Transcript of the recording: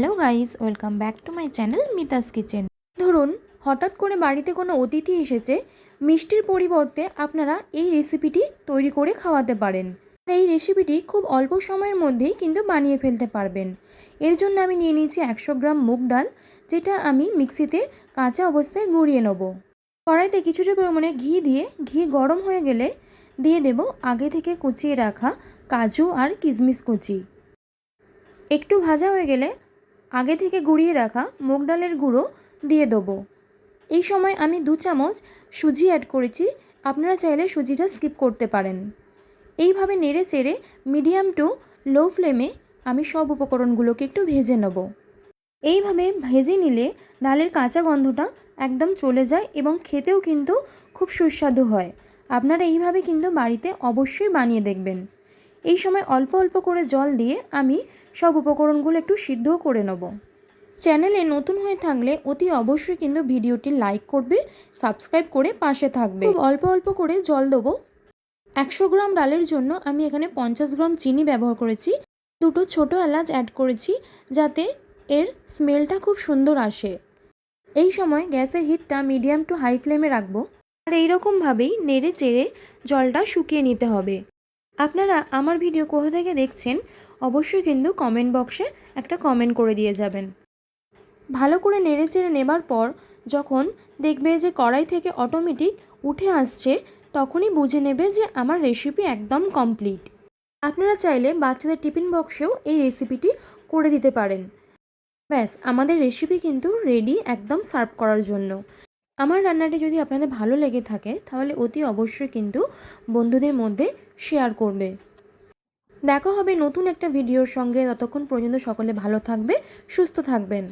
Hello guys, welcome back to my channel Mita's kitchen. ধরুন হঠাৎ করে বাড়িতে কোনো অতিথি এসেছে, মিষ্টির পরিবর্তে আপনারা এই রেসিপিটি তৈরি করে খাওয়াতে পারেন। এই রেসিপিটি খুব অল্প সময়ের মধ্যেই কিন্তু বানিয়ে ফেলতে পারবেন। এর জন্য আমি নিয়ে নিয়েছি 100 গ্রাম মুগ ডাল, যেটা আমি মিক্সিতে কাঁচা অবস্থায় গুঁড়িয়ে নেব। কড়াইতে কিছুটা পরিমাণে ঘি গরম হয়ে গেলে দিয়ে দেব আগে থেকে কুচিয়ে রাখা কাজু আর কিশমিশ কুচি। একটু ভাজা হয়ে গেলে আগে থেকে গুঁড়িয়ে রাখা মুগ ডালের গুঁড়ো দিয়ে দেবো। এই সময় আমি 2 চামচ সুজি অ্যাড করেছি, আপনারা চাইলে সুজিটা স্কিপ করতে পারেন। এইভাবে নেড়ে চেড়ে মিডিয়াম টু লো ফ্লেমে আমি সব উপকরণগুলোকে একটু ভেজে নেব। এইভাবে ভেজে নিলে ডালের কাঁচা গন্ধটা একদম চলে যায় এবং খেতেও কিন্তু খুব সুস্বাদু হয়। আপনারা এইভাবে কিন্তু বাড়িতে অবশ্যই বানিয়ে দেখবেন। এই সময় অল্প অল্প করে জল দিয়ে আমি সব উপকরণগুলো একটু সিদ্ধ করে নেব। চ্যানেলে নতুন হয়ে থাকলে অতি অবশ্যই কিন্তু ভিডিওটি লাইক করবে, সাবস্ক্রাইব করে পাশে থাকবে। খুব অল্প অল্প করে জল দেবো। 100 গ্রাম ডালের জন্য আমি এখানে 50 গ্রাম চিনি ব্যবহার করেছি। 2টো ছোটো এলাচ অ্যাড করেছি যাতে এর স্মেলটা খুব সুন্দর আসে। এই সময় গ্যাসের হিটটা মিডিয়াম টু হাই ফ্লেমে রাখবো আর এইরকমভাবেই নেড়ে চেড়ে জলটা শুকিয়ে নিতে হবে। আপনারা আমার ভিডিও কোথা থেকে দেখছেন অবশ্যই কিন্তু কমেন্ট বক্সে একটা কমেন্ট করে দিয়ে যাবেন। ভালো করে নেড়ে চেড়ে নেবার পর যখন দেখবে যে কড়াই থেকে অটোমেটিক উঠে আসছে, তখনই বুঝে নেবে যে আমার রেসিপি একদম কমপ্লিট। আপনারা চাইলে বাচ্চাদের টিফিন বক্সেও এই রেসিপিটি করে দিতে পারেন। ব্যাস, আমাদের রেসিপি কিন্তু রেডি একদম সার্ভ করার জন্য। আমার রান্নাটি যদি আপনাদের ভালো লেগে থাকে তাহলে অতি অবশ্যই কিন্তু বন্ধুদের মধ্যে শেয়ার করবে। দেখা হবে নতুন একটা ভিডিওর সঙ্গে। ততক্ষণ পর্যন্ত সকলে ভালো থাকবে, সুস্থ থাকবেন।